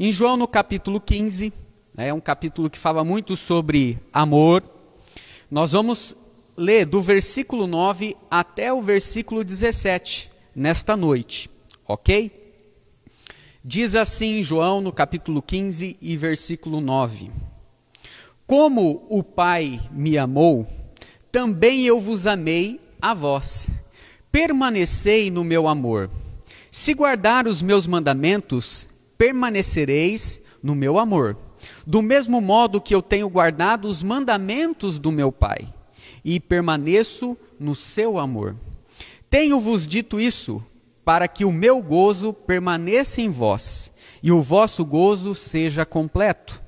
Em João, no capítulo 15, é um capítulo que fala muito sobre amor. Nós vamos ler do versículo 9 até o versículo 17, nesta noite, ok? Diz assim João, no capítulo 15 e versículo 9. Como o Pai me amou, também eu vos amei a vós. Permanecei no meu amor. Se guardar os meus mandamentos, permanecereis no meu amor. Do mesmo modo que eu tenho guardado os mandamentos do meu Pai, e permaneço no seu amor. Tenho-vos dito isso, para que o meu gozo permaneça em vós, e o vosso gozo seja completo.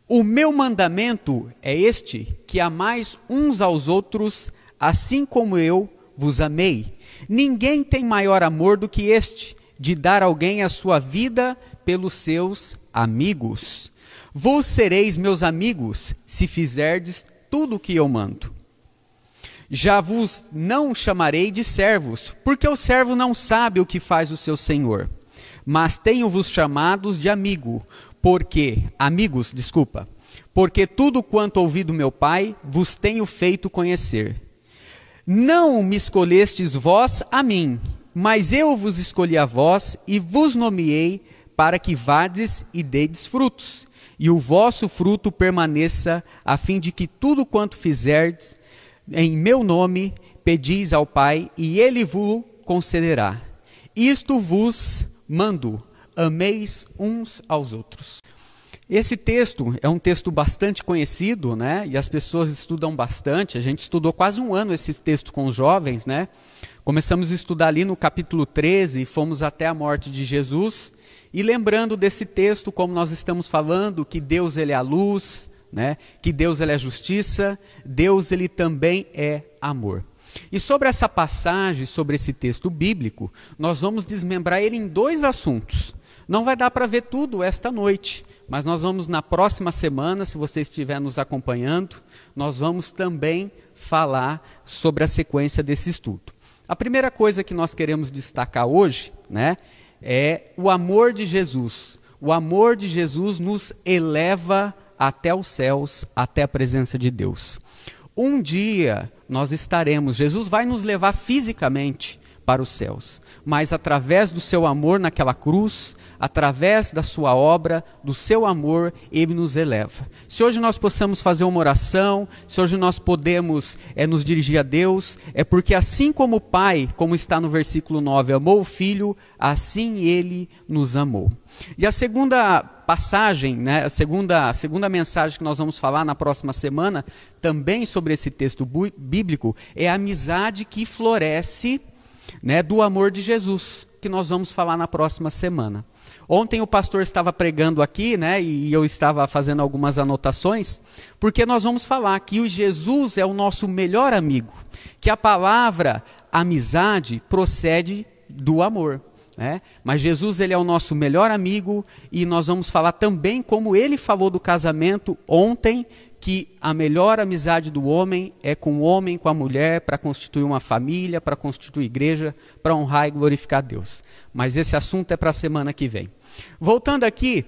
O meu mandamento é este, que amais uns aos outros, assim como eu vos amei. Ninguém tem maior amor do que este, de dar alguém a sua vida pelos seus amigos. Vós sereis meus amigos, se fizerdes tudo o que eu mando. Já vos não chamarei de servos, porque o servo não sabe o que faz o seu senhor. Mas tenho-vos chamados de amigos, porque tudo quanto ouvi do meu Pai vos tenho feito conhecer. Não me escolhestes vós a mim, mas eu vos escolhi a vós e vos nomeei para que vades e dedes frutos, e o vosso fruto permaneça, a fim de que tudo quanto fizerdes em meu nome, pedis ao Pai, e Ele vos concederá. Isto vos mando, ameis uns aos outros. Esse texto é um texto bastante conhecido, né? E as pessoas estudam bastante. A gente estudou quase um ano esse texto com os jovens, né? Começamos a estudar ali no capítulo 13 e fomos até a morte de Jesus. E lembrando desse texto, como nós estamos falando, que Deus ele é a luz, né? Que Deus ele é justiça, Deus ele também é amor. E sobre essa passagem, sobre esse texto bíblico, nós vamos desmembrar ele em dois assuntos. Não vai dar para ver tudo esta noite, mas nós vamos na próxima semana, se você estiver nos acompanhando, nós vamos também falar sobre a sequência desse estudo. A primeira coisa que nós queremos destacar hoje, né, é o amor de Jesus. O amor de Jesus nos eleva até os céus, até a presença de Deus. Um dia nós estaremos, Jesus vai nos levar fisicamente para os céus, mas através do seu amor naquela cruz, através da sua obra, do seu amor, ele nos eleva. Se hoje nós possamos fazer uma oração, se hoje nós podemos nos dirigir a Deus, é porque assim como o Pai, como está no versículo 9, amou o Filho, assim ele nos amou. E a segunda passagem, né, a segunda mensagem que nós vamos falar na próxima semana, também sobre esse texto bíblico, é a amizade que floresce, né, do amor de Jesus, que nós vamos falar na próxima semana. Ontem o pastor estava pregando aqui, né, e eu estava fazendo algumas anotações, porque nós vamos falar que o Jesus é o nosso melhor amigo, que a palavra amizade procede do amor. Mas Jesus ele é o nosso melhor amigo, e nós vamos falar também como ele falou do casamento ontem, que a melhor amizade do homem é com o homem, com a mulher, para constituir uma família, para constituir igreja, para honrar e glorificar Deus. Mas esse assunto é para a semana que vem. Voltando aqui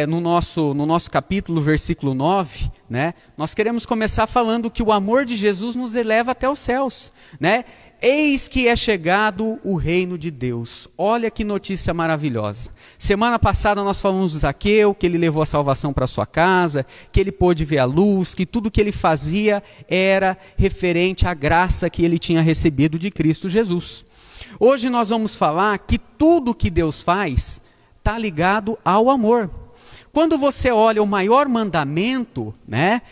no nosso capítulo, versículo 9, né, nós queremos começar falando que o amor de Jesus nos eleva até os céus, né? Eis que é chegado o reino de Deus. Olha que notícia maravilhosa. Semana passada nós falamos do Zaqueu, que ele levou a salvação para sua casa, que ele pôde ver a luz, que tudo que ele fazia era referente à graça que ele tinha recebido de Cristo Jesus. Hoje nós vamos falar que tudo que Deus faz está ligado ao amor. Quando você olha o maior mandamento, né?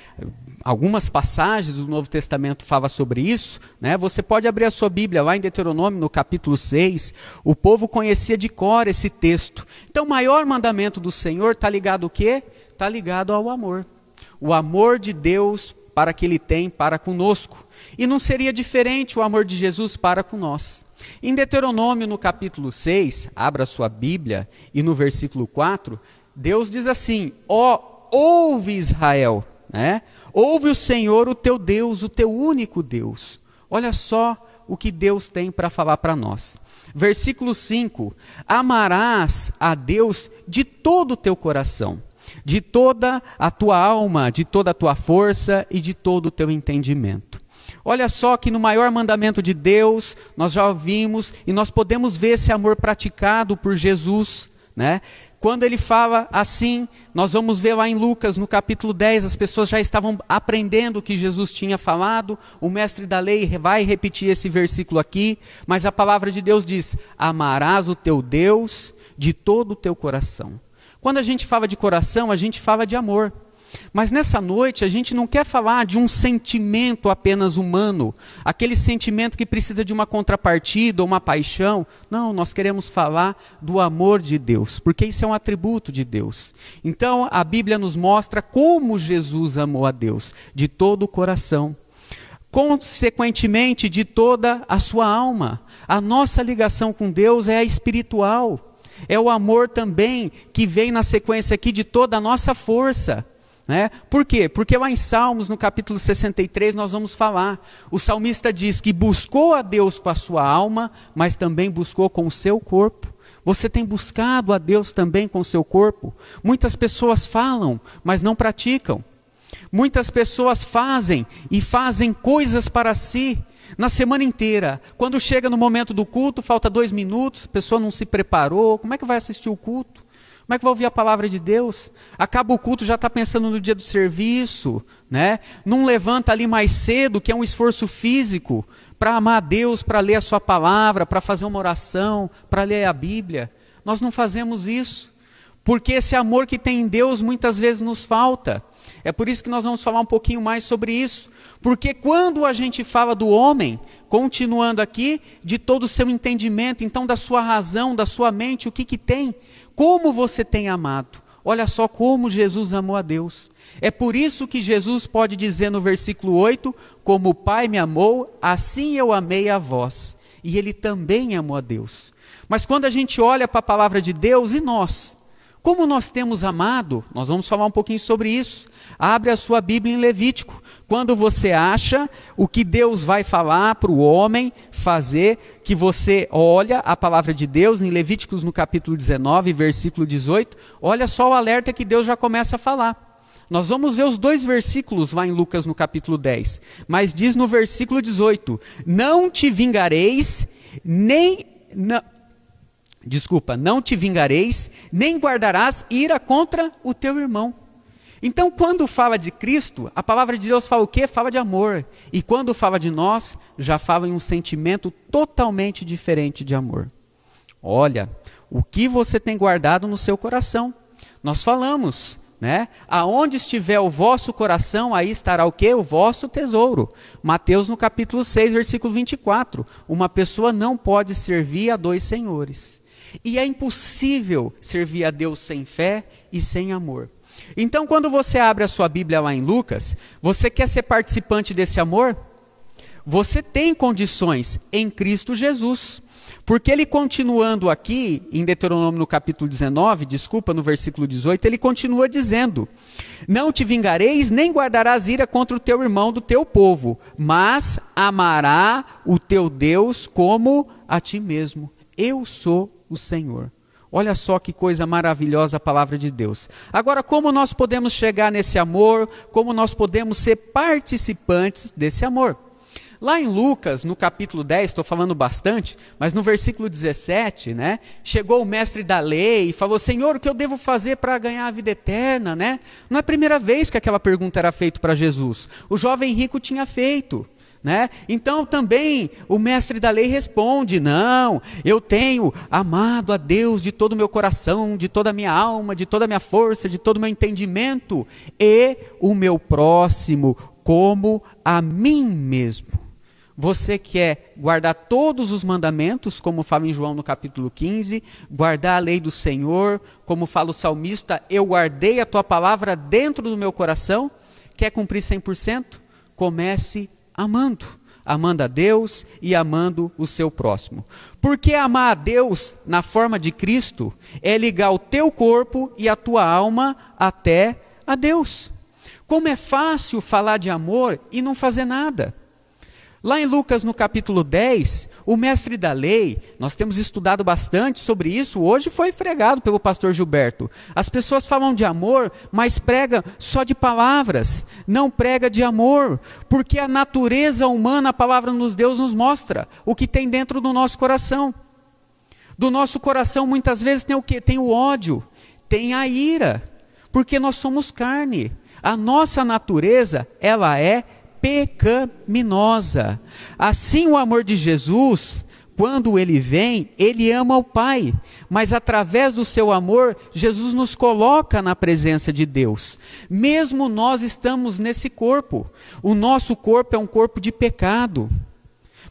Algumas passagens do Novo Testamento falam sobre isso, né? Você pode abrir a sua Bíblia lá em Deuteronômio, no capítulo 6. O povo conhecia de cor esse texto. Então, o maior mandamento do Senhor está ligado ao quê? Está ligado ao amor. O amor de Deus para que Ele tem para conosco. E não seria diferente o amor de Jesus para com nós. Em Deuteronômio, no capítulo 6, abra a sua Bíblia, e no versículo 4, Deus diz assim: ouve Israel, né? Ouve o Senhor, o teu Deus, o teu único Deus. Olha só o que Deus tem para falar para nós. Versículo 5: amarás a Deus de todo o teu coração, de toda a tua alma, de toda a tua força e de todo o teu entendimento. Olha só que no maior mandamento de Deus, nós já ouvimos e nós podemos ver esse amor praticado por Jesus, né? Quando ele fala assim, nós vamos ver lá em Lucas, no capítulo 10, as pessoas já estavam aprendendo o que Jesus tinha falado, o mestre da lei vai repetir esse versículo aqui, mas a palavra de Deus diz: amarás o teu Deus de todo o teu coração. Quando a gente fala de coração, a gente fala de amor. Mas nessa noite a gente não quer falar de um sentimento apenas humano, aquele sentimento que precisa de uma contrapartida ou uma paixão. Não, nós queremos falar do amor de Deus, porque isso é um atributo de Deus. Então a Bíblia nos mostra como Jesus amou a Deus, de todo o coração, consequentemente de toda a sua alma. A nossa ligação com Deus é a espiritual, é o amor também que vem na sequência aqui de toda a nossa força. Né? Por quê? Porque lá em Salmos, no capítulo 63, nós vamos falar. O salmista diz que buscou a Deus com a sua alma, mas também buscou com o seu corpo. Você tem buscado a Deus também com o seu corpo? Muitas pessoas falam, mas não praticam. Muitas pessoas fazem e fazem coisas para si na semana inteira. Quando chega no momento do culto, falta 2 minutos, a pessoa não se preparou. Como é que vai assistir o culto? Como é que vai ouvir a palavra de Deus? Acaba o culto, já está pensando no dia do serviço, né? Não levanta ali mais cedo, que é um esforço físico, para amar a Deus, para ler a sua palavra, para fazer uma oração, para ler a Bíblia. Nós não fazemos isso, porque esse amor que tem em Deus muitas vezes nos falta. É por isso que nós vamos falar um pouquinho mais sobre isso. Porque quando a gente fala do homem, continuando aqui, de todo o seu entendimento, então da sua razão, da sua mente, o que tem? Como você tem amado? Olha só como Jesus amou a Deus. É por isso que Jesus pode dizer no versículo 8, como o Pai me amou, assim eu amei a vós. E ele também amou a Deus. Mas quando a gente olha para a palavra de Deus, e nós? Como nós temos amado? Nós vamos falar um pouquinho sobre isso. Abre a sua Bíblia em Levítico. Quando você acha o que Deus vai falar para o homem fazer, que você olha a palavra de Deus, em Levíticos no capítulo 19, versículo 18, olha só o alerta que Deus já começa a falar. Nós vamos ver os 2 versículos lá em Lucas no capítulo 10, mas diz no versículo 18, não te vingareis, não te vingareis, nem guardarás ira contra o teu irmão. Então, quando fala de Cristo, a palavra de Deus fala o quê? Fala de amor. E quando fala de nós, já fala em um sentimento totalmente diferente de amor. Olha, o que você tem guardado no seu coração? Nós falamos, né? Aonde estiver o vosso coração, aí estará o quê? O vosso tesouro. Mateus no capítulo 6, versículo 24. Uma pessoa não pode servir a 2 senhores. E é impossível servir a Deus sem fé e sem amor. Então, quando você abre a sua Bíblia lá em Lucas, você quer ser participante desse amor? Você tem condições em Cristo Jesus. Porque ele continuando aqui, em Deuteronômio no capítulo 19, no versículo 18, ele continua dizendo, não te vingareis, nem guardarás ira contra o teu irmão do teu povo, mas amará o teu Deus como a ti mesmo. Eu sou o Senhor. Olha só que coisa maravilhosa a palavra de Deus. Agora, como nós podemos chegar nesse amor? Como nós podemos ser participantes desse amor? Lá em Lucas, no capítulo 10, estou falando bastante, mas no versículo 17, né, chegou o mestre da lei e falou, Senhor, o que eu devo fazer para ganhar a vida eterna? Né? Não é a primeira vez que aquela pergunta era feita para Jesus. O jovem rico tinha feito. Né? Então também o mestre da lei responde, não, eu tenho amado a Deus de todo o meu coração, de toda a minha alma, de toda a minha força, de todo o meu entendimento, e o meu próximo como a mim mesmo. Você quer guardar todos os mandamentos, como fala em João no capítulo 15, guardar a lei do Senhor, como fala o salmista, eu guardei a tua palavra dentro do meu coração. Quer cumprir 100%? Comece amando a Deus e amando o seu próximo. Porque amar a Deus na forma de Cristo é ligar o teu corpo e a tua alma até a Deus. Como é fácil falar de amor e não fazer nada. Lá em Lucas, no capítulo 10, o mestre da lei, nós temos estudado bastante sobre isso, hoje foi pregado pelo pastor Gilberto. As pessoas falam de amor, mas pregam só de palavras, não prega de amor, porque a natureza humana, a palavra de Deus nos mostra o que tem dentro do nosso coração. Do nosso coração muitas vezes tem o quê? Tem o ódio, tem a ira, porque nós somos carne. A nossa natureza, ela é pecaminosa. Assim o amor de Jesus, quando ele vem, ele ama o Pai, mas através do seu amor, Jesus nos coloca na presença de Deus. Mesmo nós estamos nesse corpo, o nosso corpo é um corpo de pecado,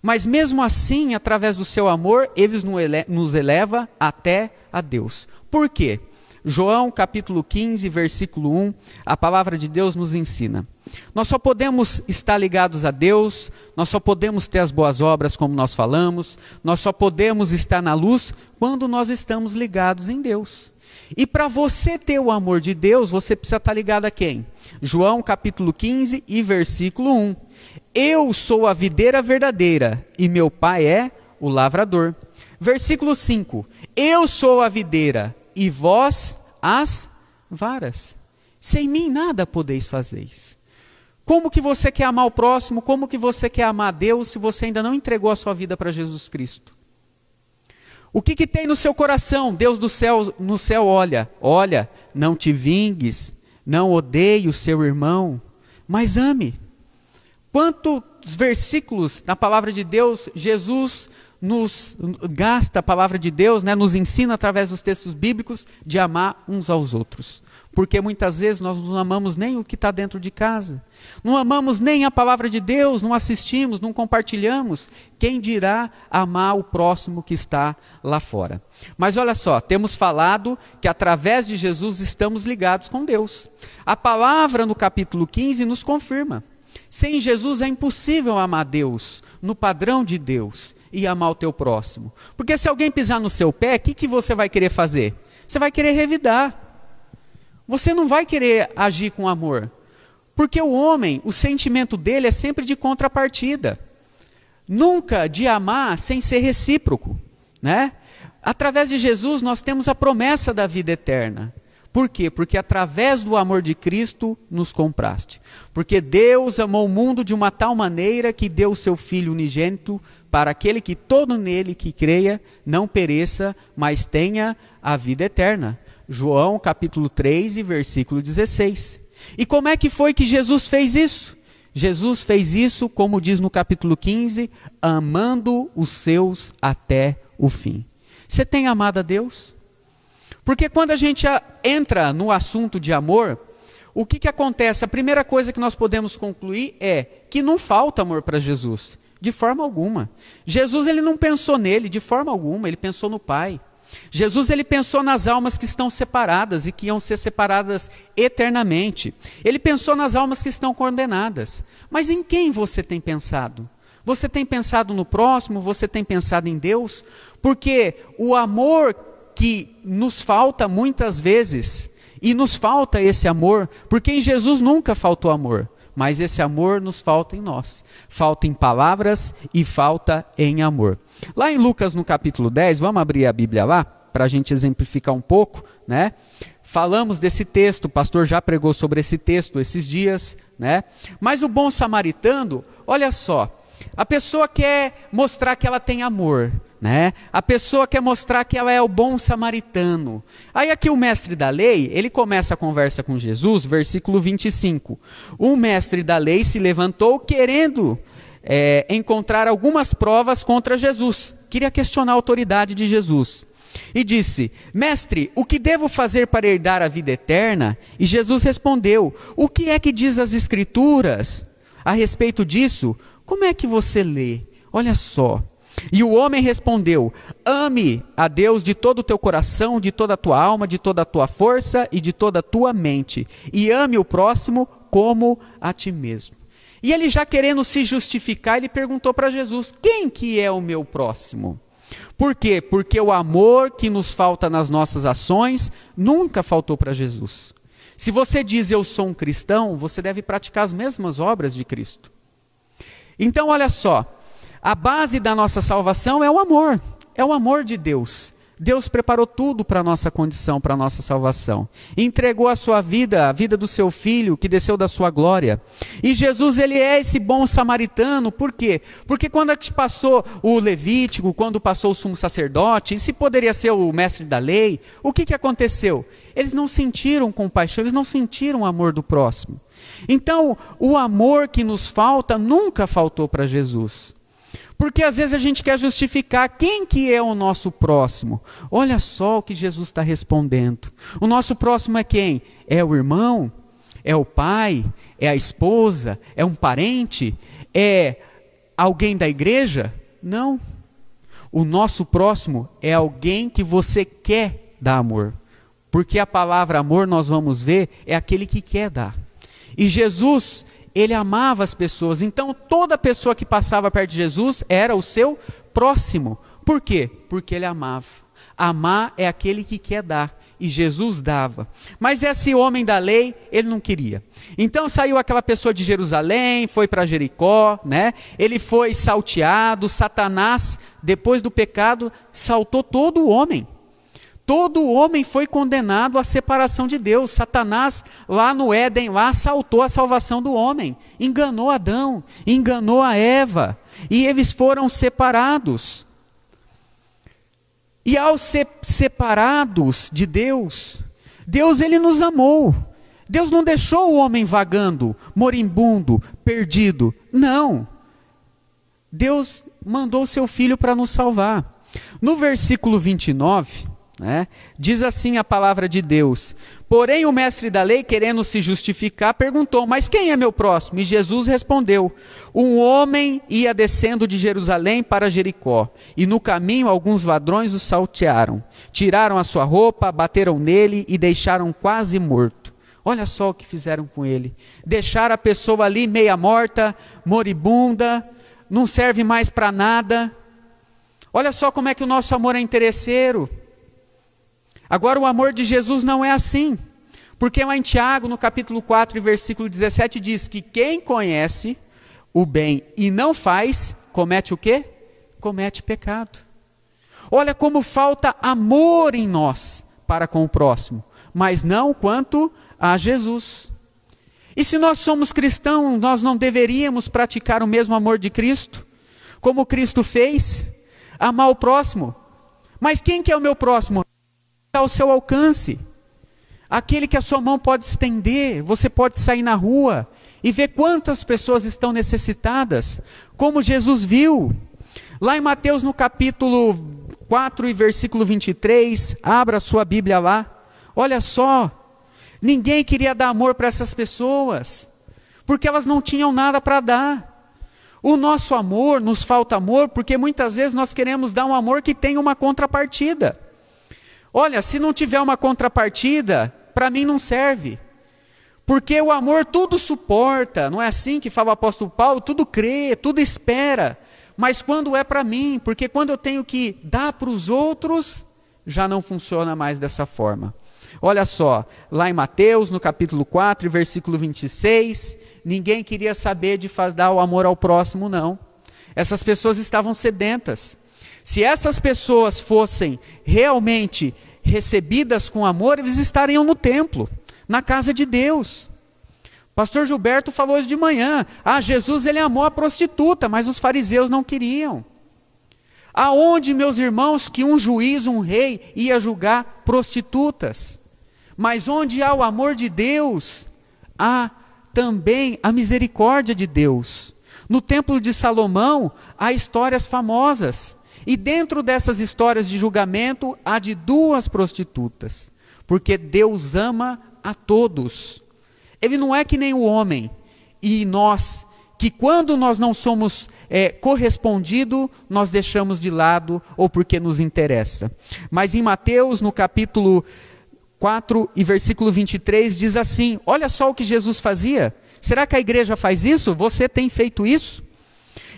mas mesmo assim, através do seu amor, ele nos eleva até a Deus. Por quê? João capítulo 15, versículo 1, a palavra de Deus nos ensina. Nós só podemos estar ligados a Deus, nós só podemos ter as boas obras como nós falamos, nós só podemos estar na luz quando nós estamos ligados em Deus. E para você ter o amor de Deus, você precisa estar ligado a quem? João capítulo 15 e versículo 1. Eu sou a videira verdadeira e meu pai é o lavrador. Versículo 5. Eu sou a videira e vós as varas. Sem mim nada podeis fazer. Como que você quer amar o próximo? Como que você quer amar a Deus se você ainda não entregou a sua vida para Jesus Cristo? O que tem no seu coração? Deus do céu, no céu olha, não te vingues, não odeie o seu irmão, mas ame. Quantos versículos na palavra de Deus Jesus nos gasta, a palavra de Deus, nos ensina através dos textos bíblicos de amar uns aos outros. Porque muitas vezes nós não amamos nem o que está dentro de casa. Não amamos nem a palavra de Deus, não assistimos, não compartilhamos. Quem dirá amar o próximo que está lá fora? Mas olha só, temos falado que através de Jesus estamos ligados com Deus. A palavra no capítulo 15 nos confirma. Sem Jesus é impossível amar Deus, no padrão de Deus, e amar o teu próximo. Porque se alguém pisar no seu pé, o que você vai querer fazer? Você vai querer revidar. Você não vai querer agir com amor. Porque o homem, o sentimento dele é sempre de contrapartida. Nunca de amar sem ser recíproco, né? Através de Jesus nós temos a promessa da vida eterna. Por quê? Porque através do amor de Cristo nos compraste. Porque Deus amou o mundo de uma tal maneira que deu o seu Filho unigênito para aquele que todo nele que creia não pereça, mas tenha a vida eterna. João capítulo 3 e versículo 16. E como é que foi que Jesus fez isso? Jesus fez isso, como diz no capítulo 15, amando os seus até o fim. Você tem amado a Deus? Porque quando a gente entra no assunto de amor, o que acontece? A primeira coisa que nós podemos concluir é que não falta amor para Jesus, de forma alguma. Jesus ele não pensou nele de forma alguma, ele pensou no Pai. Jesus ele pensou nas almas que estão separadas e que iam ser separadas eternamente. Ele pensou nas almas que estão condenadas. Mas em quem você tem pensado? Você tem pensado no próximo? Você tem pensado em Deus? Porque o amor que nos falta muitas vezes, e nos falta esse amor, porque em Jesus nunca faltou amor, mas esse amor nos falta em nós, falta em palavras e falta em amor. Lá em Lucas no capítulo 10, vamos abrir a Bíblia lá, para a gente exemplificar um pouco, né? Falamos desse texto, o pastor já pregou sobre esse texto esses dias, né? Mas o bom samaritano, olha só, a pessoa quer mostrar que ela tem amor, né? A pessoa quer mostrar que ela é o bom samaritano. Aí aqui o mestre da lei, ele começa a conversa com Jesus, versículo 25. O mestre da lei se levantou querendo encontrar algumas provas contra Jesus. Queria questionar a autoridade de Jesus. E disse: mestre, o que devo fazer para herdar a vida eterna? E Jesus respondeu: o que é que diz as Escrituras a respeito disso? Como é que você lê? Olha só. E o homem respondeu: ame a Deus de todo o teu coração, de toda a tua alma, de toda a tua força e de toda a tua mente. E ame o próximo como a ti mesmo. E ele, já querendo se justificar, ele perguntou para Jesus: quem que é o meu próximo? Por quê? Porque o amor que nos falta nas nossas ações nunca faltou para Jesus. Se você diz eu sou um cristão, você deve praticar as mesmas obras de Cristo. Então, olha só, a base da nossa salvação é o amor de Deus. Deus preparou tudo para a nossa condição, para a nossa salvação. Entregou a sua vida, a vida do seu filho, que desceu da sua glória. E Jesus, ele é esse bom samaritano, por quê? Porque quando a gente passou o Levítico, quando passou o sumo sacerdote, e se poderia ser o mestre da lei, o que aconteceu? Eles não sentiram compaixão, eles não sentiram o amor do próximo. Então, o amor que nos falta, nunca faltou para Jesus. Porque às vezes a gente quer justificar quem que é o nosso próximo. Olha só o que Jesus está respondendo. O nosso próximo é quem? É o irmão? É o pai? É a esposa? É um parente? É alguém da igreja? Não. O nosso próximo é alguém que você quer dar amor. Porque a palavra amor, nós vamos ver, é aquele que quer dar. E Jesus, ele amava as pessoas, então toda pessoa que passava perto de Jesus era o seu próximo. Por quê? Porque ele amava. Amar é aquele que quer dar, e Jesus dava. Mas esse homem da lei, ele não queria. Então saiu aquela pessoa de Jerusalém, foi para Jericó, né? Ele foi salteado, Satanás, depois do pecado, saltou todo o homem. Todo homem foi condenado à separação de Deus. Satanás, lá no Éden, lá assaltou a salvação do homem. Enganou Adão, enganou a Eva. E eles foram separados. E ao ser separados de Deus, Deus, ele nos amou. Deus não deixou o homem vagando, moribundo, perdido. Não. Deus mandou o seu filho para nos salvar. No versículo 29... diz assim a palavra de Deus: porém o mestre da lei, querendo se justificar, perguntou: mas quem é meu próximo? E Jesus respondeu: um homem ia descendo de Jerusalém para Jericó, e no caminho alguns ladrões o saltearam, tiraram a sua roupa, bateram nele e deixaram quase morto. Olha só o que fizeram com ele. Deixaram a pessoa ali meia morta, moribunda, não serve mais para nada. Olha só como é que o nosso amor é interesseiro. Agora o amor de Jesus não é assim, porque lá em Tiago, no capítulo 4, versículo 17, diz que quem conhece o bem e não faz, comete o quê? Comete pecado. Olha como falta amor em nós para com o próximo, mas não quanto a Jesus. E se nós somos cristãos, nós não deveríamos praticar o mesmo amor de Cristo? Como Cristo fez? Amar o próximo. Mas quem que é o meu próximo? Ao seu alcance, aquele que a sua mão pode estender. Você pode sair na rua e ver quantas pessoas estão necessitadas, como Jesus viu. Lá em Mateus, no capítulo 4 e versículo 23, abra a sua Bíblia lá, olha só, ninguém queria dar amor para essas pessoas, porque elas não tinham nada para dar. O nosso amor, nos falta amor, porque muitas vezes nós queremos dar um amor que tem uma contrapartida. Olha, se não tiver uma contrapartida, para mim não serve. Porque o amor tudo suporta, não é assim que fala o apóstolo Paulo? Tudo crê, tudo espera. Mas quando é para mim, porque quando eu tenho que dar para os outros, já não funciona mais dessa forma. Olha só, lá em Mateus, no capítulo 4, versículo 26, ninguém queria saber de dar o amor ao próximo, não. Essas pessoas estavam sedentas. Se essas pessoas fossem realmente recebidas com amor, eles estariam no templo, na casa de Deus. Pastor Gilberto falou hoje de manhã, Jesus ele amou a prostituta, mas os fariseus não queriam. Aonde, meus irmãos, que um juiz, um rei, ia julgar prostitutas? Mas onde há o amor de Deus, há também a misericórdia de Deus. No templo de Salomão, há histórias famosas. E dentro dessas histórias de julgamento, há de 2 prostitutas. Porque Deus ama a todos. Ele não é que nem o homem. E nós, que quando nós não somos correspondidos, nós deixamos de lado ou porque nos interessa. Mas em Mateus, no capítulo 4 e versículo 23, diz assim, olha só o que Jesus fazia. Será que a igreja faz isso? Você tem feito isso?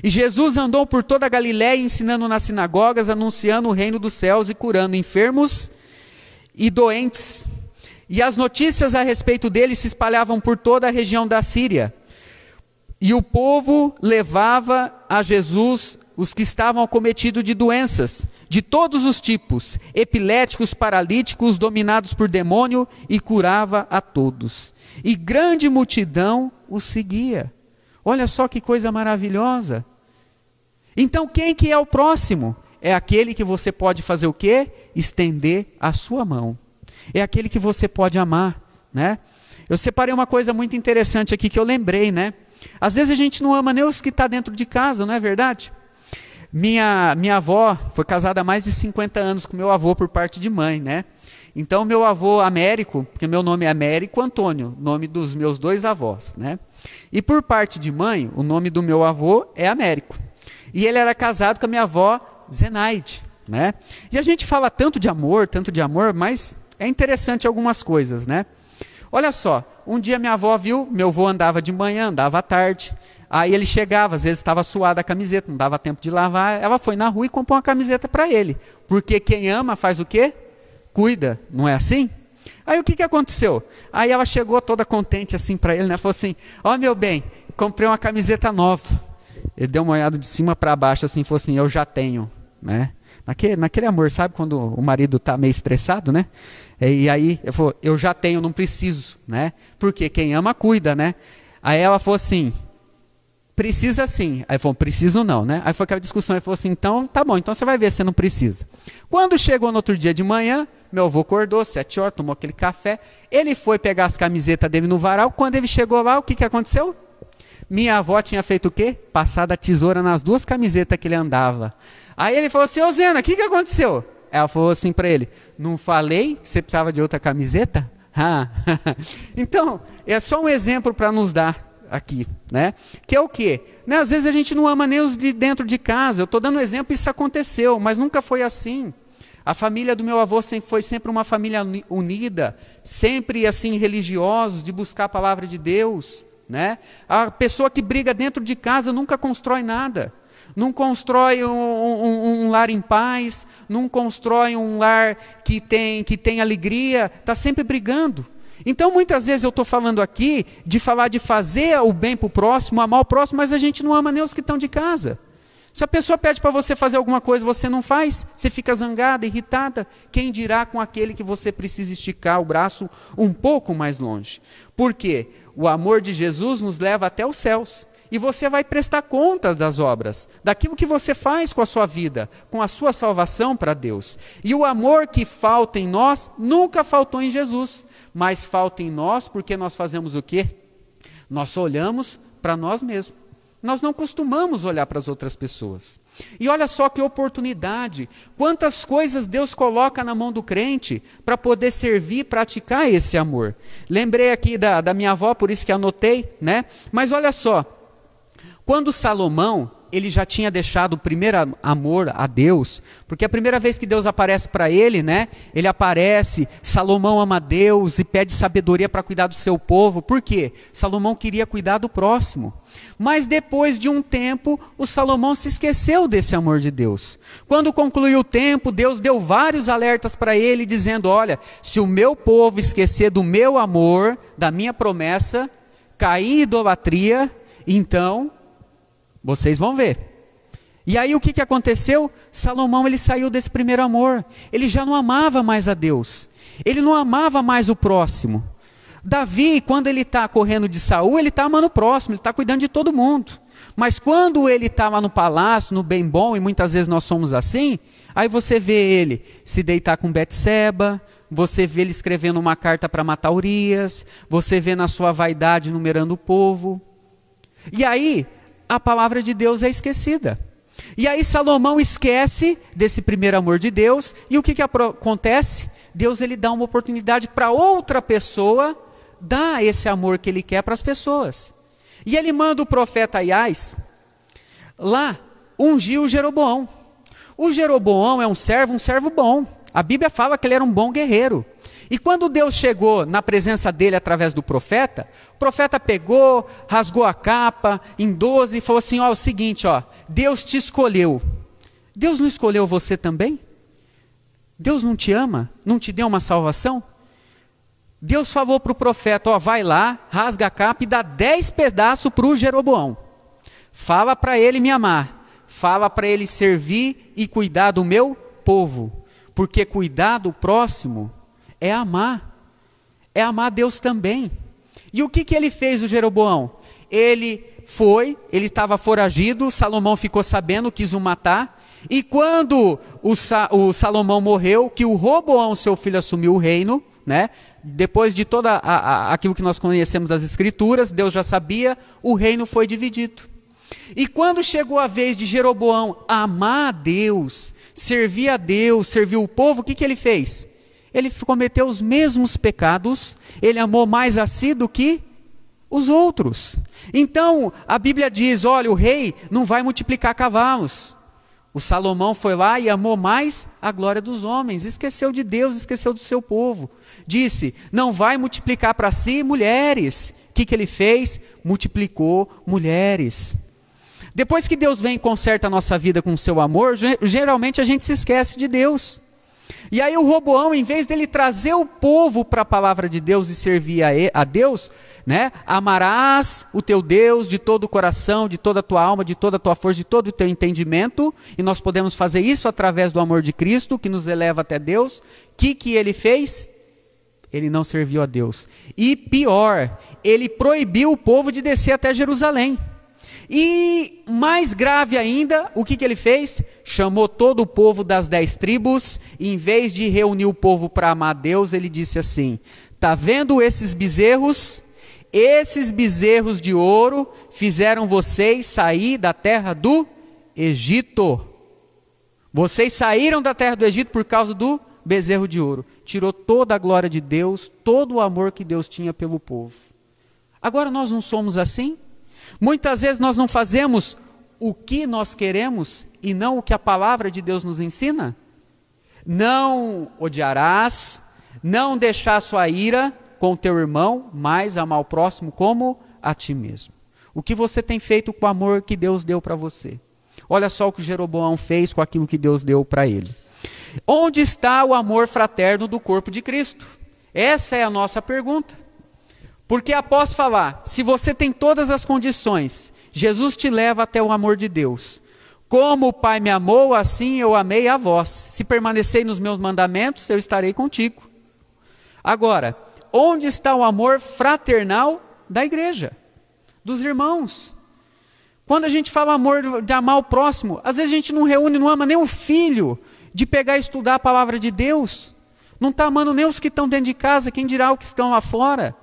E Jesus andou por toda a Galiléia, ensinando nas sinagogas, anunciando o reino dos céus e curando enfermos e doentes. E as notícias a respeito dele se espalhavam por toda a região da Síria. E o povo levava a Jesus os que estavam acometidos de doenças, de todos os tipos, epiléticos, paralíticos, dominados por demônio, e curava a todos. E grande multidão o seguia. Olha só que coisa maravilhosa. Então quem que é o próximo? É aquele que você pode fazer o quê? Estender a sua mão. É aquele que você pode amar, né? Eu separei uma coisa muito interessante aqui que eu lembrei, né? Às vezes a gente não ama nem os que estão dentro de casa, não é verdade? Minha avó foi casada há mais de 50 anos com meu avô por parte de mãe, né? Então meu avô Américo, porque meu nome é Américo Antônio, nome dos meus dois avós, né? E por parte de mãe, o nome do meu avô é Américo. E ele era casado com a minha avó Zenaide, né? E a gente fala tanto de amor, mas é interessante algumas coisas, né? Olha só, um dia minha avó viu, meu avô andava de manhã, andava à tarde, aí ele chegava, às vezes estava suada a camiseta, não dava tempo de lavar, ela foi na rua e comprou uma camiseta para ele, porque quem ama faz o quê? Cuida, não é assim? Aí o que aconteceu? Aí ela chegou toda contente assim para ele, né? Falou assim, ó meu bem, comprei uma camiseta nova. Ele deu uma olhada de cima para baixo assim, falou assim, eu já tenho, né? Naquele amor, sabe quando o marido está meio estressado, né? E aí ele falou, eu já tenho, não preciso, né? Porque quem ama cuida, né? Aí ela falou assim, precisa sim. Aí ele falou, preciso não, né? Aí foi aquela discussão, ele falou assim, então tá bom, então você vai ver se não precisa. Quando chegou no outro dia de manhã, meu avô acordou, 7 horas, tomou aquele café, ele foi pegar as camisetas dele no varal, quando ele chegou lá, o que aconteceu? Minha avó tinha feito o quê? Passado a tesoura nas 2 camisetas que ele andava. Aí ele falou assim, ô Zena, o que aconteceu? Ela falou assim para ele, não falei que você precisava de outra camiseta? Então, é só um exemplo para nos dar aqui, né? Que é o quê? Né? Às vezes a gente não ama nem os de dentro de casa. Eu estou dando um exemplo, isso aconteceu, mas nunca foi assim. A família do meu avô foi sempre uma família unida, sempre assim religiosos, de buscar a palavra de Deus, né? A pessoa que briga dentro de casa nunca constrói nada. Não constrói um lar em paz, não constrói um lar que tem alegria, está sempre brigando. Então muitas vezes eu estou falando aqui de falar de fazer o bem para o próximo, amar o próximo, mas a gente não ama nem os que estão de casa. Se a pessoa pede para você fazer alguma coisa, você não faz, você fica zangada, irritada, quem dirá com aquele que você precisa esticar o braço um pouco mais longe? Por quê? O amor de Jesus nos leva até os céus. E você vai prestar conta das obras, daquilo que você faz com a sua vida, com a sua salvação para Deus. E o amor que falta em nós, nunca faltou em Jesus, mas falta em nós porque nós fazemos o quê? Nós só olhamos para nós mesmos. Nós não costumamos olhar para as outras pessoas. E olha só que oportunidade, quantas coisas Deus coloca na mão do crente para poder servir, praticar esse amor. Lembrei aqui da minha avó, por isso que anotei, né? Mas olha só, quando Salomão, ele já tinha deixado o primeiro amor a Deus, porque a primeira vez que Deus aparece para ele, né? Ele aparece, Salomão ama Deus e pede sabedoria para cuidar do seu povo. Por quê? Salomão queria cuidar do próximo. Mas depois de um tempo, o Salomão se esqueceu desse amor de Deus. Quando concluiu o tempo, Deus deu vários alertas para ele, dizendo, olha, se o meu povo esquecer do meu amor, da minha promessa, cair em idolatria, então vocês vão ver. E aí o que aconteceu? Salomão, ele saiu desse primeiro amor. Ele já não amava mais a Deus. Ele não amava mais o próximo. Davi, quando ele está correndo de Saul, ele está amando o próximo, ele está cuidando de todo mundo. Mas quando ele está lá no palácio, no bem bom, e muitas vezes nós somos assim, aí você vê ele se deitar com Betseba, você vê ele escrevendo uma carta para matar Urias, você vê na sua vaidade numerando o povo. E aí a palavra de Deus é esquecida. E aí Salomão esquece desse primeiro amor de Deus, e o que acontece? Deus, ele dá uma oportunidade para outra pessoa dar esse amor que ele quer para as pessoas. E ele manda o profeta Aias lá ungir o Jeroboão. O Jeroboão é um servo bom. A Bíblia fala que ele era um bom guerreiro. E quando Deus chegou na presença dele através do profeta, o profeta pegou, rasgou a capa em 12 e falou assim, ó, é o seguinte, ó, Deus te escolheu. Deus não escolheu você também? Deus não te ama? Não te deu uma salvação? Deus falou para o profeta, ó, vai lá, rasga a capa e dá 10 pedaços para o Jeroboão. Fala para ele me amar, fala para ele servir e cuidar do meu povo, porque cuidar do próximo é amar Deus também. E o que ele fez, o Jeroboão? Ele estava foragido, Salomão ficou sabendo, quis o matar, e quando o Salomão morreu, que o Roboão, seu filho, assumiu o reino, né? Depois de todo aquilo que nós conhecemos das Escrituras, Deus já sabia, o reino foi dividido. E quando chegou a vez de Jeroboão amar a Deus, servir o povo, o que ele fez? Ele cometeu os mesmos pecados, ele amou mais a si do que os outros. Então, a Bíblia diz, olha, o rei não vai multiplicar cavalos. O Salomão foi lá e amou mais a glória dos homens, esqueceu de Deus, esqueceu do seu povo. Disse, não vai multiplicar para si mulheres. O que ele fez? Multiplicou mulheres. Depois que Deus vem e conserta a nossa vida com o seu amor, geralmente a gente se esquece de Deus. E aí o Roboão, em vez dele trazer o povo para a palavra de Deus e servir a Deus, né? Amarás o teu Deus de todo o coração, de toda a tua alma, de toda a tua força, de todo o teu entendimento, e nós podemos fazer isso através do amor de Cristo, que nos eleva até Deus. O que ele fez? Ele não serviu a Deus. E pior, ele proibiu o povo de descer até Jerusalém. E mais grave ainda, o que ele fez? Chamou todo o povo das 10 tribos, e em vez de reunir o povo para amar a Deus, ele disse assim, está vendo esses bezerros? Esses bezerros de ouro fizeram vocês sair da terra do Egito. Vocês saíram da terra do Egito por causa do bezerro de ouro. Tirou toda a glória de Deus, todo o amor que Deus tinha pelo povo. Agora nós não somos assim? Muitas vezes nós não fazemos o que nós queremos e não o que a palavra de Deus nos ensina. Não odiarás, não deixar sua ira com o teu irmão, mas amar o próximo como a ti mesmo. O que você tem feito com o amor que Deus deu para você? Olha só o que Jeroboão fez com aquilo que Deus deu para ele. Onde está o amor fraterno do corpo de Cristo? Essa é a nossa pergunta. Porque após falar, se você tem todas as condições, Jesus te leva até o amor de Deus. Como o Pai me amou, assim eu amei a vós. Se permanecerei nos meus mandamentos, eu estarei contigo. Agora, onde está o amor fraternal da igreja? Dos irmãos? Quando a gente fala amor de amar o próximo, às vezes a gente não reúne, não ama nem o filho de pegar e estudar a palavra de Deus. Não está amando nem os que estão dentro de casa, quem dirá os que estão lá fora.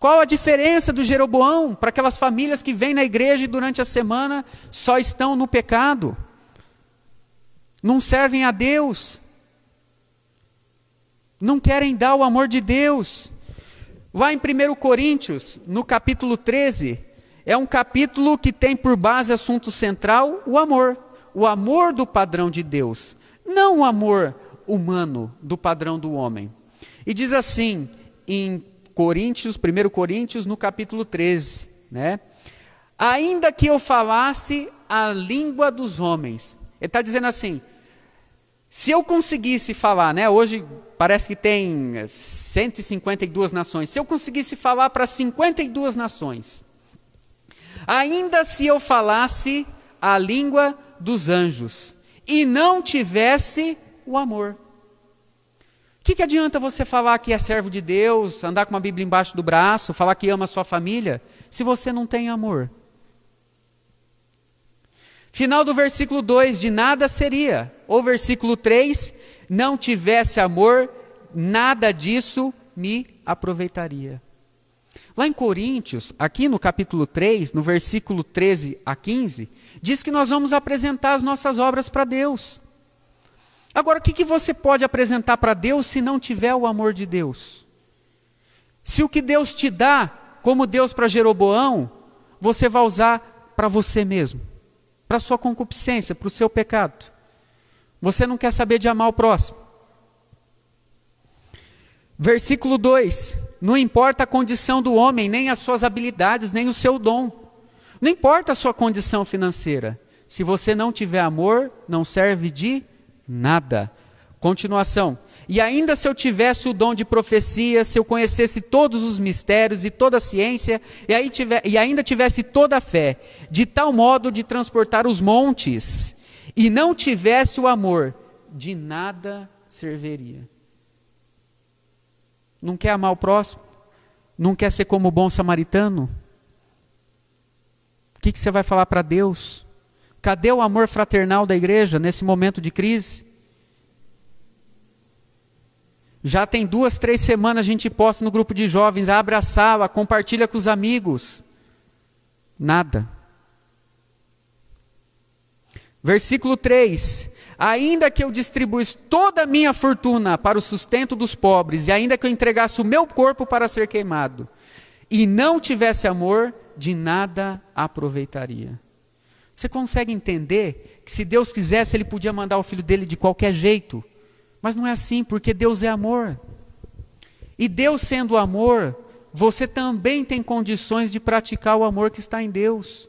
Qual a diferença do Jeroboão para aquelas famílias que vêm na igreja e durante a semana só estão no pecado? Não servem a Deus. Não querem dar o amor de Deus. Lá em 1 Coríntios, no capítulo 13, é um capítulo que tem por base assunto central o amor. O amor do padrão de Deus. Não o amor humano do padrão do homem. E diz assim, em 1 Coríntios, no capítulo 13, né? Ainda que eu falasse a língua dos homens. Ele está dizendo assim, se eu conseguisse falar, né? Hoje parece que tem 152 nações. Se eu conseguisse falar para 52 nações, ainda se eu falasse a língua dos anjos e não tivesse o amor. O que adianta você falar que é servo de Deus, andar com uma Bíblia embaixo do braço, falar que ama a sua família, se você não tem amor? Final do versículo 2, de nada seria. Ou versículo 3, não tivesse amor, nada disso me aproveitaria. Lá em Coríntios, aqui no capítulo 3, no versículo 13 a 15, diz que nós vamos apresentar as nossas obras para Deus. Agora, o que você pode apresentar para Deus se não tiver o amor de Deus? Se o que Deus te dá, como Deus para Jeroboão, você vai usar para você mesmo, para a sua concupiscência, para o seu pecado. Você não quer saber de amar o próximo. Versículo 2, não importa a condição do homem, nem as suas habilidades, nem o seu dom. Não importa a sua condição financeira. Se você não tiver amor, não serve de nada. Continuação. e ainda se eu tivesse o dom de profecia, se eu conhecesse todos os mistérios e toda a ciência, e ainda tivesse toda a fé, de tal modo de transportar os montes, e não tivesse o amor, de nada serviria. Não quer amar o próximo? Não quer ser como o bom samaritano? O que você vai falar para Deus? Cadê o amor fraternal da igreja nesse momento de crise? Já tem 2, 3 semanas a gente posta no grupo de jovens, abre a sala, compartilha com os amigos. Nada. Versículo 3. Ainda que eu distribuísse toda a minha fortuna para o sustento dos pobres, e ainda que eu entregasse o meu corpo para ser queimado, e não tivesse amor, de nada aproveitaria. Você consegue entender que se Deus quisesse, Ele podia mandar o Filho dele de qualquer jeito? Mas não é assim, porque Deus é amor. E Deus sendo amor, você também tem condições de praticar o amor que está em Deus.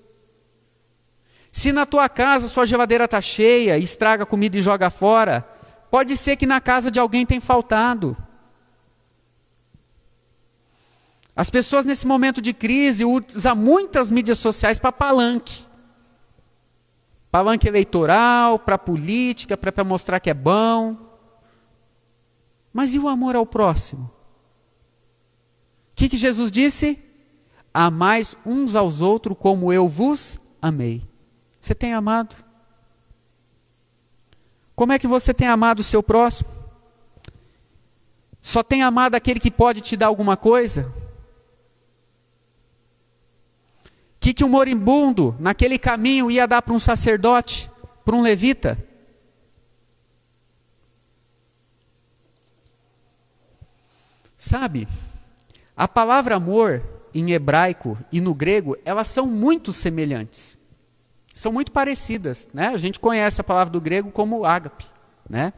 Se na tua casa sua geladeira está cheia, estraga a comida e joga fora, pode ser que na casa de alguém tenha faltado. As pessoas nesse momento de crise usam muitas mídias sociais para palanque. Palanque eleitoral, para política, para mostrar que é bom. Mas e o amor ao próximo? O que Jesus disse? Amais uns aos outros como eu vos amei. Você tem amado? Como é que você tem amado o seu próximo? Só tem amado aquele que pode te dar alguma coisa? O que um moribundo naquele caminho ia dar para um sacerdote, para um levita? Sabe, a palavra amor em hebraico e no grego, elas são muito semelhantes. São muito parecidas, né? A gente conhece a palavra do grego como ágape, né?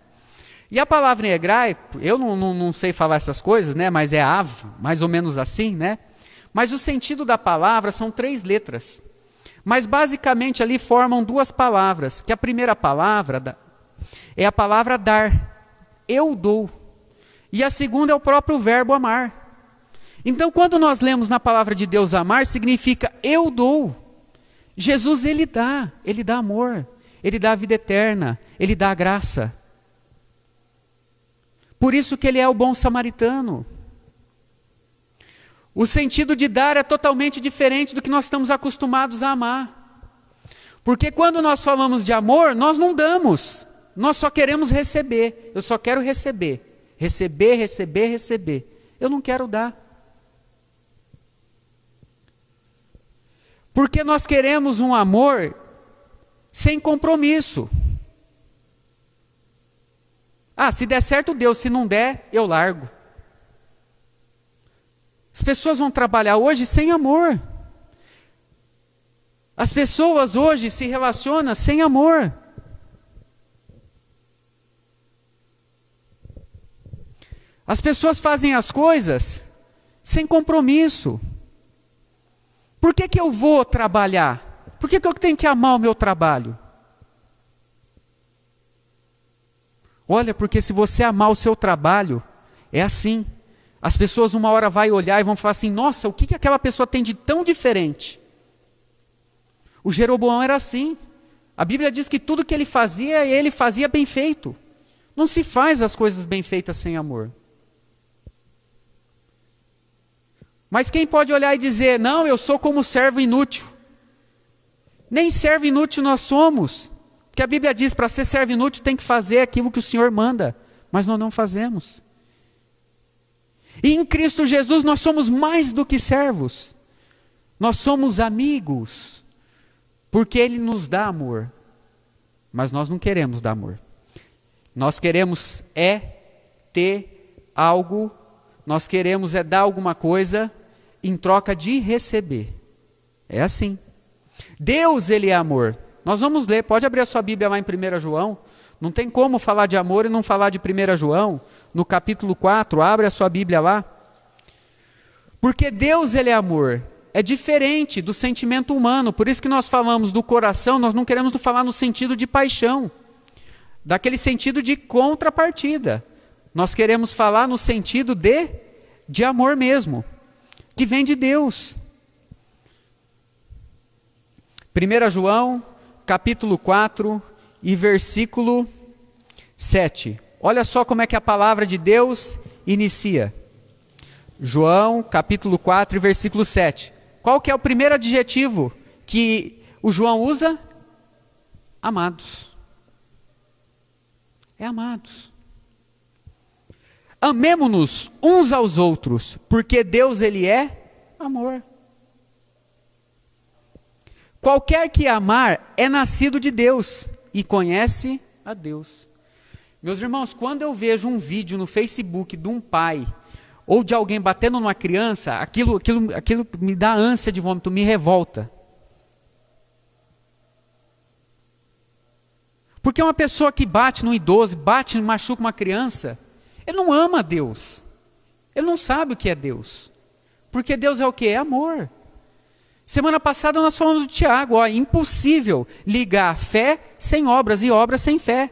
E a palavra em hebraico, eu não sei falar essas coisas, né? Mas é av, mais ou menos assim, né? Mas o sentido da palavra são 3 letras. Mas basicamente ali formam 2 palavras, que a primeira palavra é a palavra dar, eu dou. E a segunda é o próprio verbo amar. Então quando nós lemos na palavra de Deus amar, significa eu dou. Jesus ele dá amor, ele dá a vida eterna, ele dá a graça. Por isso que ele é o bom samaritano. O sentido de dar é totalmente diferente do que nós estamos acostumados a amar. Porque quando nós falamos de amor, nós não damos. Nós só queremos receber. Eu só quero receber. Receber, receber, receber. Eu não quero dar. Porque nós queremos um amor sem compromisso. Ah, se der certo, Deus. Se não der, eu largo. As pessoas vão trabalhar hoje sem amor. As pessoas hoje se relacionam sem amor. As pessoas fazem as coisas sem compromisso. Por que eu vou trabalhar? Por que eu tenho que amar o meu trabalho? Olha, porque se você amar o seu trabalho, é assim. As pessoas uma hora vão olhar e vão falar assim, nossa, o que aquela pessoa tem de tão diferente? O Jeroboão era assim. A Bíblia diz que tudo que ele fazia bem feito. Não se faz as coisas bem feitas sem amor. Mas quem pode olhar e dizer, não, eu sou como servo inútil. Nem servo inútil nós somos. Porque a Bíblia diz, para ser servo inútil tem que fazer aquilo que o Senhor manda. Mas nós não fazemos. E em Cristo Jesus nós somos mais do que servos. Nós somos amigos. Porque Ele nos dá amor. Mas nós não queremos dar amor. Nós queremos ter algo, nós queremos dar alguma coisa em troca de receber. É assim. Deus, Ele é amor. Nós vamos ler, pode abrir a sua Bíblia lá em 1 João. Não tem como falar de amor e não falar de 1 João. No capítulo 4, abre a sua Bíblia lá. Porque Deus, Ele é amor. É diferente do sentimento humano. Por isso que nós falamos do coração, nós não queremos falar no sentido de paixão. Daquele sentido de contrapartida. Nós queremos falar no sentido de amor mesmo, que vem de Deus. 1 João, capítulo 4 e versículo 7. Olha só como é que a palavra de Deus inicia. João, capítulo 4 e versículo 7. Qual que é o primeiro adjetivo que o João usa? Amados. É amados. Amemo-nos uns aos outros, porque Deus, Ele é amor. Qualquer que amar é nascido de Deus e conhece a Deus. Meus irmãos, quando eu vejo um vídeo no Facebook de um pai ou de alguém batendo numa criança, aquilo me dá ânsia de vômito, me revolta. Porque uma pessoa que bate no idoso, bate e machuca uma criança, ele não ama a Deus. Ele não sabe o que é Deus. Porque Deus é o quê? É amor. Semana passada nós falamos do Tiago, é impossível ligar fé sem obras e obras sem fé.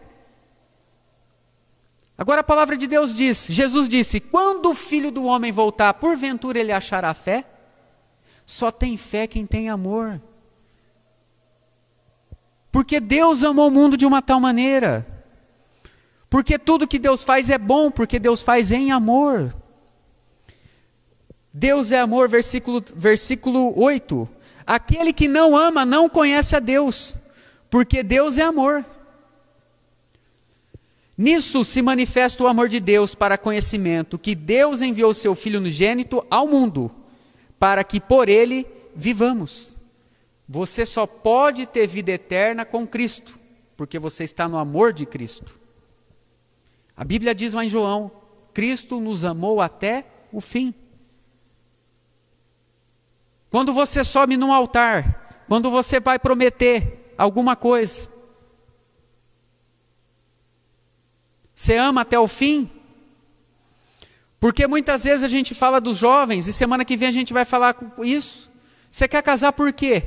Agora a palavra de Deus diz, Jesus disse, quando o Filho do Homem voltar, porventura ele achará fé? Só tem fé quem tem amor. Porque Deus amou o mundo de uma tal maneira. Porque tudo que Deus faz é bom, porque Deus faz em amor. Deus é amor, versículo 8. Aquele que não ama não conhece a Deus, porque Deus é amor. Nisso se manifesta o amor de Deus para conhecimento, que Deus enviou seu Filho unigênito ao mundo, para que por ele vivamos. Você só pode ter vida eterna com Cristo, porque você está no amor de Cristo. A Bíblia diz lá em João, Cristo nos amou até o fim. Quando você sobe num altar, quando você vai prometer alguma coisa, você ama até o fim? Porque muitas vezes a gente fala dos jovens, e semana que vem a gente vai falar isso. Você quer casar por quê?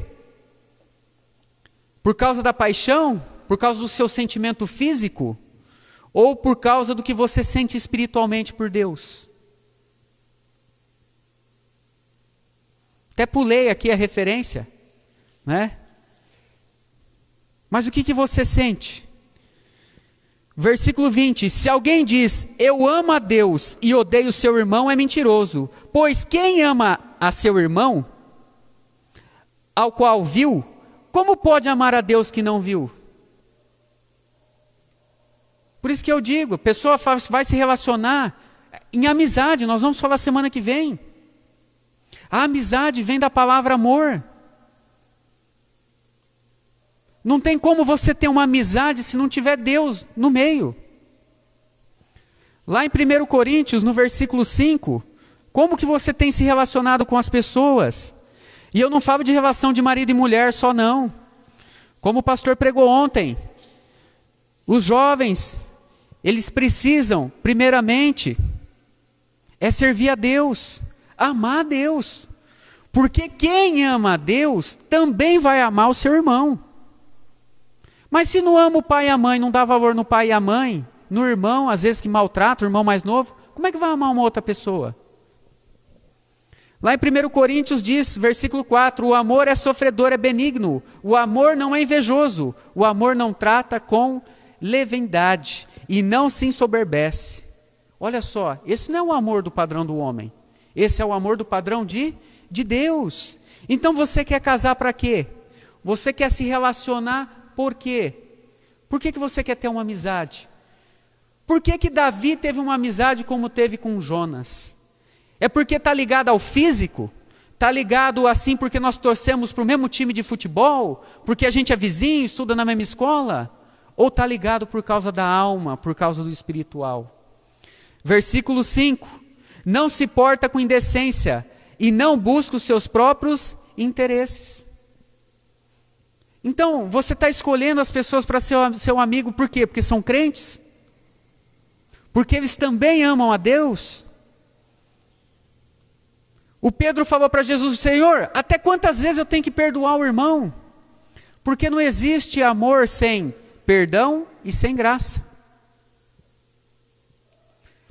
Por causa da paixão? Por causa do seu sentimento físico? Ou por causa do que você sente espiritualmente por Deus? Até pulei aqui a referência, né? Mas o que você sente? Versículo 20, se alguém diz, eu amo a Deus e odeio o seu irmão, é mentiroso. Pois quem ama a seu irmão, ao qual viu, como pode amar a Deus que não viu? Por isso que eu digo, a pessoa vai se relacionar em amizade, nós vamos falar semana que vem. A amizade vem da palavra amor. Não tem como você ter uma amizade se não tiver Deus no meio. Lá em 1 Coríntios, no versículo 5, como que você tem se relacionado com as pessoas? E eu não falo de relação de marido e mulher só não. Como o pastor pregou ontem, os jovens, eles precisam, primeiramente, servir a Deus, amar a Deus. Porque quem ama a Deus também vai amar o seu irmão. Mas se não ama o pai e a mãe, não dá valor no pai e a mãe, no irmão, às vezes que maltrata o irmão mais novo, como é que vai amar uma outra pessoa? Lá em 1 Coríntios diz, versículo 4, o amor é sofredor, é benigno, o amor não é invejoso, o amor não trata com leviandade e não se ensoberbece. Olha só, esse não é o amor do padrão do homem, esse é o amor do padrão de Deus. Então você quer casar para quê? Você quer se relacionar por quê? Por que você quer ter uma amizade? Por que Davi teve uma amizade como teve com Jonas? É porque está ligado ao físico? Está ligado assim porque nós torcemos para o mesmo time de futebol? Porque a gente é vizinho, estuda na mesma escola? Ou está ligado por causa da alma, por causa do espiritual? Versículo 5, não se porta com indecência e não busca os seus próprios interesses. Então, você está escolhendo as pessoas para ser seu amigo por quê? Porque são crentes? Porque eles também amam a Deus? O Pedro falou para Jesus, Senhor, até quantas vezes eu tenho que perdoar o irmão? Porque não existe amor sem perdão e sem graça.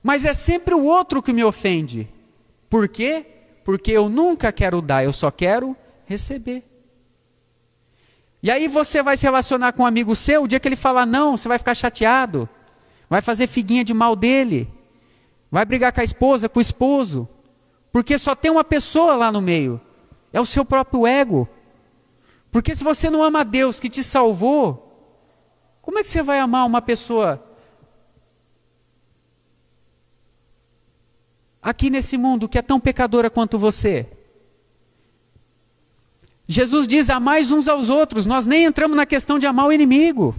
Mas é sempre o outro que me ofende. Por quê? Porque eu nunca quero dar, eu só quero receber. E aí você vai se relacionar com um amigo seu, o dia que ele falar não, você vai ficar chateado, vai fazer figuinha de mal dele, vai brigar com a esposa, com o esposo, porque só tem uma pessoa lá no meio, é o seu próprio ego. Porque se você não ama a Deus que te salvou, como é que você vai amar uma pessoa aqui nesse mundo que é tão pecadora quanto você? Jesus diz: amai uns aos outros. Nós nem entramos na questão de amar o inimigo.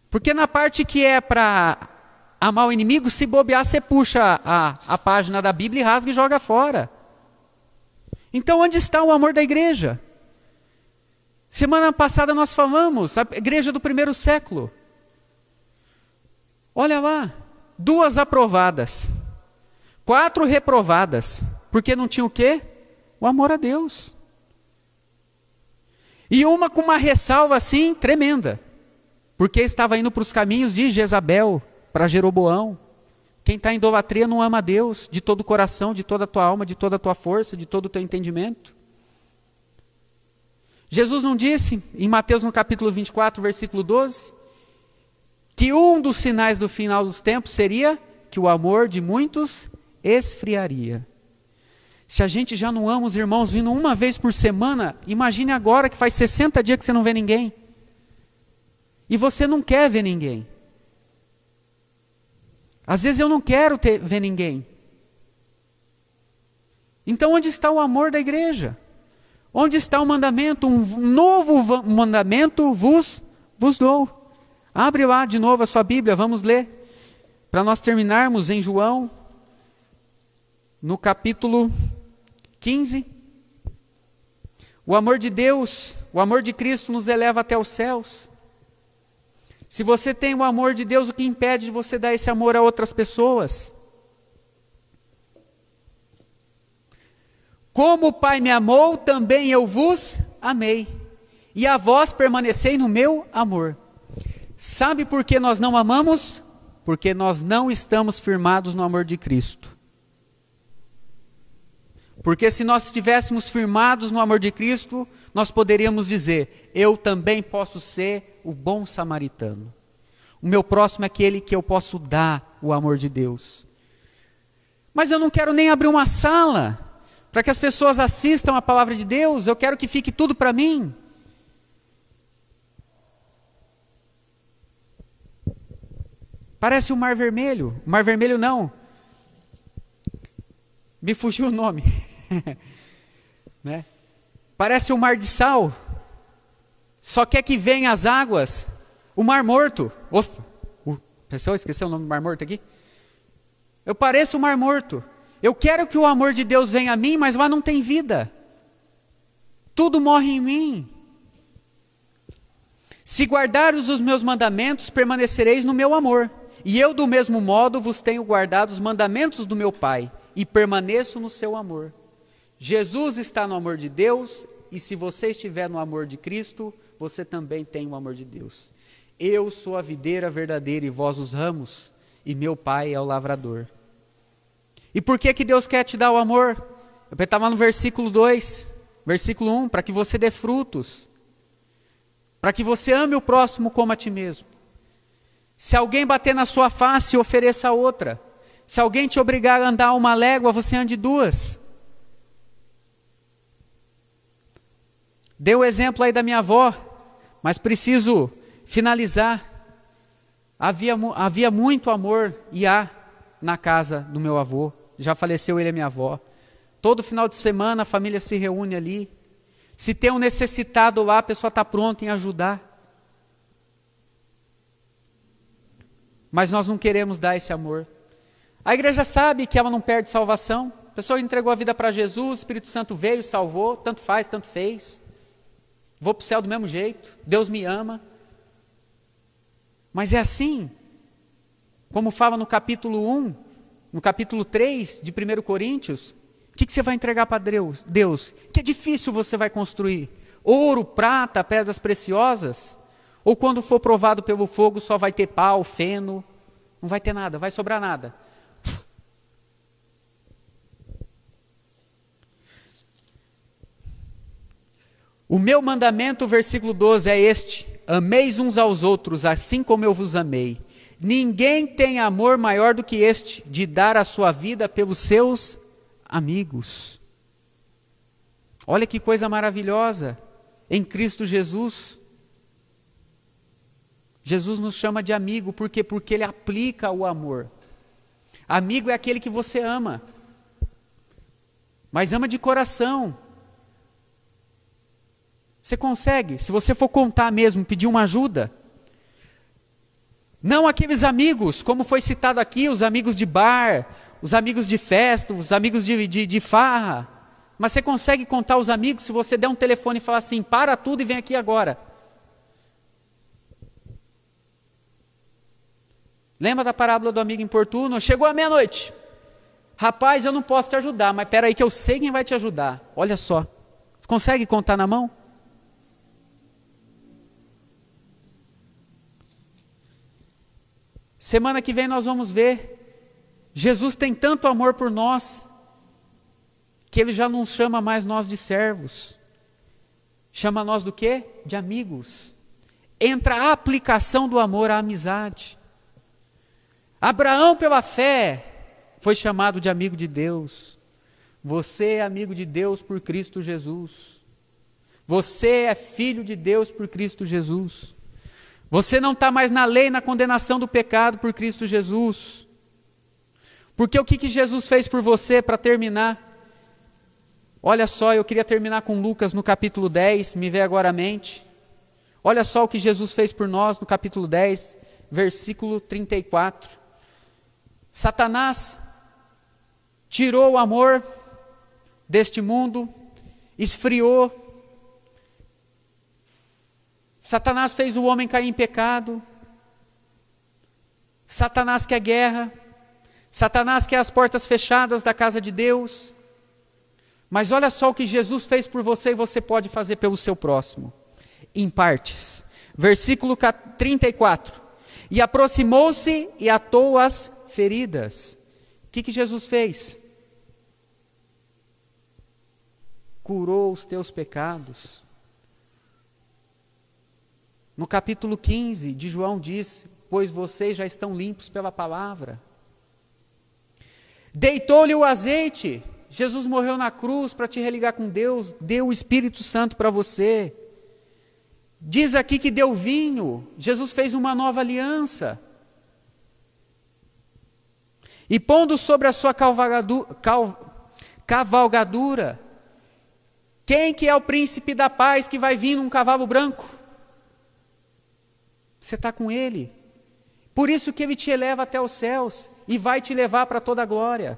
Porque na parte que é para amar o inimigo, se bobear, você puxa a página da Bíblia e rasga e joga fora. Então onde está o amor da igreja? Semana passada nós falamos, a igreja do primeiro século. Olha lá, 2 aprovadas, 4 reprovadas, porque não tinha o quê? O amor a Deus. E uma com uma ressalva assim tremenda, porque estava indo para os caminhos de Jezabel, para Jeroboão. Quem está em idolatria não ama a Deus de todo o coração, de toda a tua alma, de toda a tua força, de todo o teu entendimento. Jesus não disse, em Mateus no capítulo 24, versículo 12, que um dos sinais do final dos tempos seria que o amor de muitos esfriaria. Se a gente já não ama os irmãos vindo uma vez por semana, imagine agora que faz 60 dias que você não vê ninguém. E você não quer ver ninguém. Às vezes eu não quero ver ninguém. Então onde está o amor da igreja? Onde está o mandamento? Um novo mandamento vos dou. Abre lá de novo a sua Bíblia, vamos ler. Para nós terminarmos em João, no capítulo 15. O amor de Deus, o amor de Cristo nos eleva até os céus. Se você tem o amor de Deus, o que impede de você dar esse amor a outras pessoas? Como o Pai me amou, também eu vos amei. E a vós permanecei no meu amor. Sabe por que nós não amamos? Porque nós não estamos firmados no amor de Cristo. Porque se nós estivéssemos firmados no amor de Cristo, nós poderíamos dizer: eu também posso ser o bom samaritano. O meu próximo é aquele que eu posso dar o amor de Deus. Mas eu não quero nem abrir uma sala para que as pessoas assistam a palavra de Deus, eu quero que fique tudo para mim. Parece o Mar Vermelho. O Mar Vermelho não. Me fugiu o nome. Né? Parece o Mar de Sal. Só quer que venham as águas. O Mar Morto. Pessoal, esqueceu o nome do Mar Morto aqui? Eu pareço o Mar Morto. Eu quero que o amor de Deus venha a mim, mas lá não tem vida. Tudo morre em mim. Se guardares os meus mandamentos, permanecereis no meu amor. E eu, do mesmo modo, vos tenho guardado os mandamentos do meu Pai, e permaneço no seu amor. Jesus está no amor de Deus, e se você estiver no amor de Cristo, você também tem o amor de Deus. Eu sou a videira verdadeira e vós os ramos, e meu Pai é o lavrador. E por que Deus quer te dar o amor? Eu estava no versículo 2, versículo 1, para que você dê frutos, para que você ame o próximo como a ti mesmo. Se alguém bater na sua face, ofereça outra. Se alguém te obrigar a andar 1 légua, você ande 2. Dei o exemplo aí da minha avó, mas preciso finalizar. Havia muito amor e há na casa do meu avô. Já faleceu ele e a minha avó. Todo final de semana a família se reúne ali. Se tem um necessitado lá, a pessoa está pronta em ajudar. Mas nós não queremos dar esse amor. A igreja sabe que ela não perde salvação. A pessoa entregou a vida para Jesus, o Espírito Santo veio, salvou, tanto faz, tanto fez. Vou para o céu do mesmo jeito, Deus me ama. Mas é assim, como fala no capítulo 1, no capítulo 3 de 1 Coríntios, o que você vai entregar para Deus? Que edifício você vai construir? Ouro, prata, pedras preciosas? Ou quando for provado pelo fogo só vai ter pau, feno, Não vai ter nada, vai sobrar nada. O meu mandamento, versículo 12, é este: ameis uns aos outros, assim como eu vos amei. Ninguém tem amor maior do que este, de dar a sua vida pelos seus amigos. Olha que coisa maravilhosa, em Cristo Jesus. Jesus nos chama de amigo, por quê? Porque Ele aplica o amor. Amigo é aquele que você ama, mas ama de coração. Você consegue, se você for contar mesmo, pedir uma ajuda. Não aqueles amigos, como foi citado aqui, os amigos de bar, os amigos de festa, os amigos de farra. Mas você consegue contar os amigos se você der um telefone e falar assim, para tudo e vem aqui agora. Lembra da parábola do amigo importuno? Chegou a meia-noite. Rapaz, eu não posso te ajudar, mas espera aí que eu sei quem vai te ajudar. Olha só, consegue contar na mão? Semana que vem nós vamos ver, Jesus tem tanto amor por nós, que Ele já não chama mais nós de servos, chama nós do quê? De amigos. Entra a aplicação do amor à amizade. Abraão, pela fé, foi chamado de amigo de Deus. Você é amigo de Deus por Cristo Jesus. Você é filho de Deus por Cristo Jesus. Você não está mais na lei, na condenação do pecado por Cristo Jesus. Porque o que Jesus fez por você, para terminar? Olha só, eu queria terminar com Lucas no capítulo 10, me veio agora à mente. Olha só o que Jesus fez por nós no capítulo 10, versículo 34. Satanás tirou o amor deste mundo, esfriou. Satanás fez o homem cair em pecado. Satanás quer guerra. Satanás quer as portas fechadas da casa de Deus. Mas olha só o que Jesus fez por você e você pode fazer pelo seu próximo. Em partes. Versículo 34. E aproximou-se e atou as feridas. O que Jesus fez? Curou os teus pecados. No capítulo 15 de João diz, pois vocês já estão limpos pela palavra. Deitou-lhe o azeite. Jesus morreu na cruz para te religar com Deus, deu o Espírito Santo para você. Diz aqui que deu vinho, Jesus fez uma nova aliança. E pondo sobre a sua cavalgadura, quem que é o príncipe da paz que vai vir num cavalo branco? Você está com Ele. Por isso que Ele te eleva até os céus e vai te levar para toda a glória.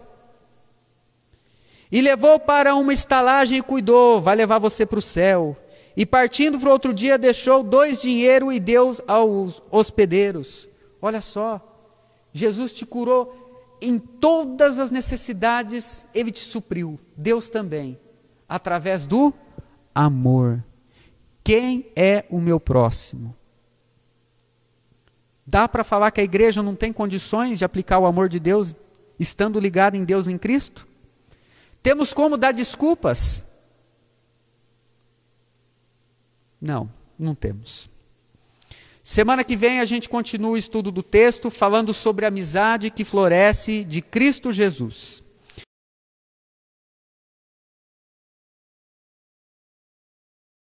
E levou para uma estalagem e cuidou, vai levar você para o céu. E partindo para o outro dia, deixou 2 dinheiro e deu aos hospedeiros. Olha só, Jesus te curou em todas as necessidades, Ele te supriu. Deus também, através do amor. Quem é o meu próximo? Dá para falar que a igreja não tem condições de aplicar o amor de Deus, estando ligada em Deus em Cristo? Temos como dar desculpas? Não, não temos. Semana que vem a gente continua o estudo do texto, falando sobre a amizade que floresce de Cristo Jesus.